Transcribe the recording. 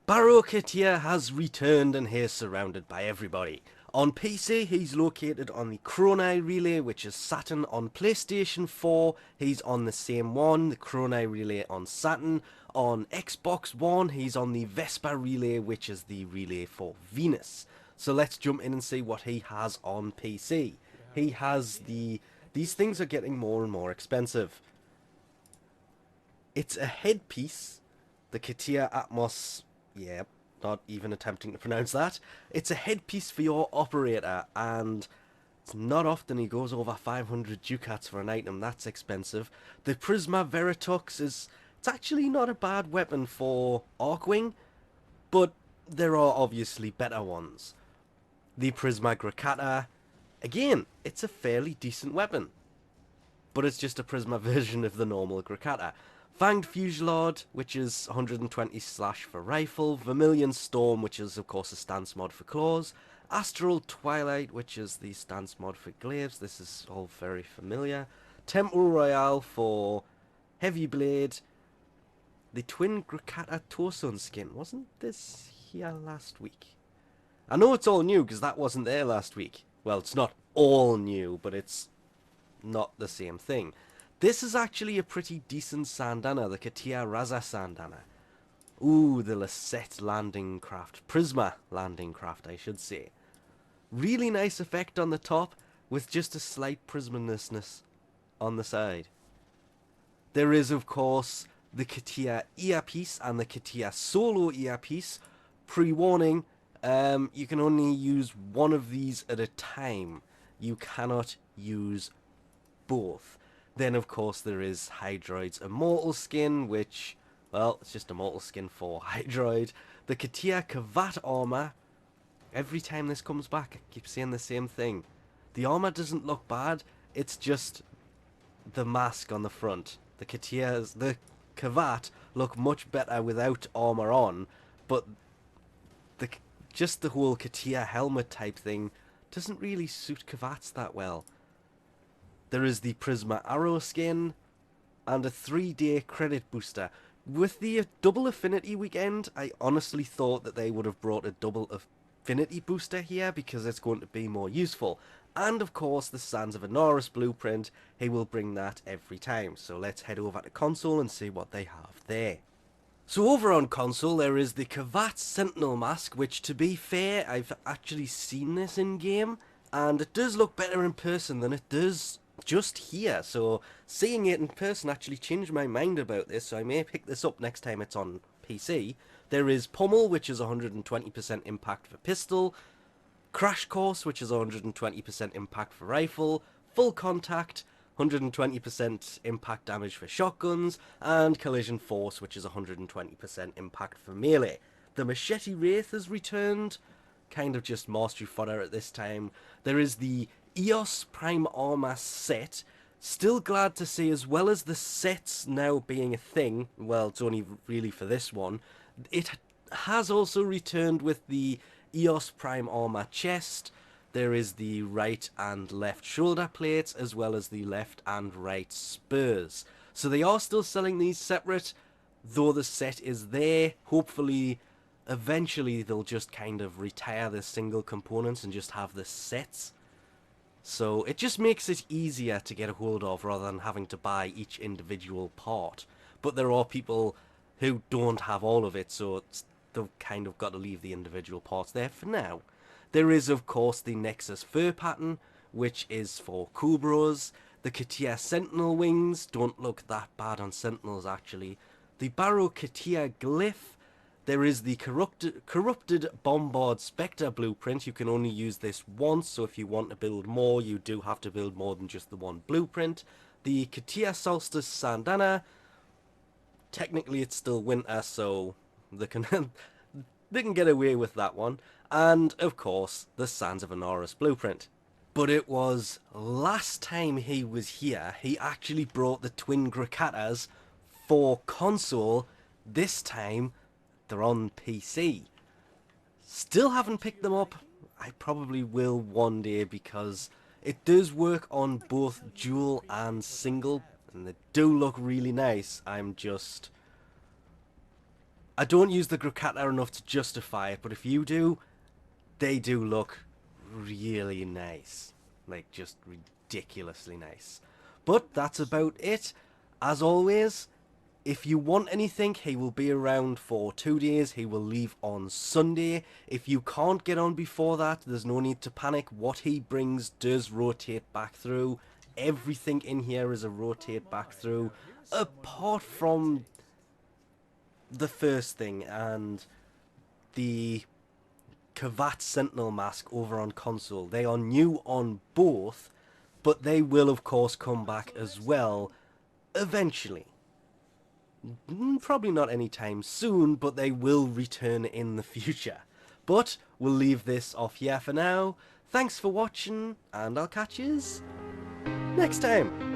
Baro here has returned and he is surrounded by everybody. On PC, he's located on the Kronia Relay, which is Saturn. On PlayStation 4, he's on the same one, the Kronia Relay on Saturn. On Xbox One, he's on the Vesper Relay, which is the relay for Venus. So let's jump in and see what he has on PC. He has the... These things are getting more and more expensive. It's a headpiece, the Katia Atmos... Yeah, not even attempting to pronounce that. It's a headpiece for your operator, and it's not often he goes over 500 ducats for an item. That's expensive. The prisma veritux is... It's actually not a bad weapon for Arcwing, but there are obviously better ones. The prisma grakata, again, it's a fairly decent weapon, but it's just a prisma version of the normal grakata. Fanged fusillade, which is 120 slash for rifle. Vermillion storm, which is of course a stance mod for claws. Astral twilight, which is the stance mod for glaives. This is all very familiar. Temp royale for heavy blade. The twin grakata towsun skin. Wasn't this here last week? I know it's all new because that wasn't there last week. Well, it's not all new, but it's not the same thing. This is actually a pretty decent syandana, the Katia Razza syandana. Ooh, the liset landing craft. Prisma landing craft, I should say. Really nice effect on the top, with just a slight prismanousness on the side. There is, of course, the Katia earpiece and the Katia solo earpiece. Pre-warning, you can only use one of these at a time. You cannot use both. Then, of course, there is Hydroid's Immortal skin, which, well, it's just Immortal skin for Hydroid. The Katia Kavat armor. Every time this comes back, I keep saying the same thing. The armor doesn't look bad, it's just the mask on the front. The Kavat look much better without armor on, but just the whole Katia helmet type thing doesn't really suit Kavats that well. There is the Prisma Arrow skin, and a 3-day credit booster. With the double affinity weekend, I honestly thought that they would have brought a double affinity booster here, because it's going to be more useful. And of course, the Sands of Inaros blueprint, he will bring that every time. So let's head over to console and see what they have there. So over on console, there is the Kavat Sentinel mask, which, to be fair, I've actually seen this in-game, and it does look better in person than it does just here. So seeing it in person actually changed my mind about this, so I may pick this up next time it's on PC. There is Pummel, which is 120% impact for pistol. Crash Course, which is 120% impact for rifle. Full Contact, 120% impact damage for shotguns, and Collision Force, which is 120% impact for melee. The Machete Wraith has returned, kind of just mastery fodder at this time. There is the EOS Prime Armor set. Still glad to see, as well as the sets now being a thing, well, it's only really for this one, it has also returned with the EOS Prime Armor chest. There is the right and left shoulder plates, as well as the left and right spurs. So they are still selling these separate, though the set is there. Hopefully, eventually they'll just kind of retire the single components and just have the sets. So it just makes it easier to get a hold of rather than having to buy each individual part. But there are people who don't have all of it, so they've kind of got to leave the individual parts there for now. There is, of course, the Nexus fur pattern, which is for Cobras. The Katia Sentinel wings don't look that bad on Sentinels, actually. The Baro Katia glyph. There is the corrupted bombard specter blueprint. You can only use this once, so if you want to build more, you do have to build more than just the one blueprint. The Katia Solstice Syandana. Technically, it's still winter, so they can they can get away with that one. And, of course, the Sands of Inaros blueprint. But it was last time he was here, he actually brought the twin grakatas for console. This time, they're on PC. Still haven't picked them up. I probably will one day, because it does work on both dual and single, and they do look really nice. I'm just I don't use the grakata enough to justify it, but if you do, they do look really nice. Like, just ridiculously nice. But that's about it. As always, if you want anything, he will be around for 2 days. He will leave on Sunday. If you can't get on before that, there's no need to panic. What he brings does rotate back through. Everything in here is a rotate back through, apart from the first thing and the Kavat Sentinel mask over on console. They are new on both, but they will of course come back as well eventually. Probably not anytime soon, but they will return in the future. But we'll leave this off here for now. Thanks for watching, and I'll catch yous next time.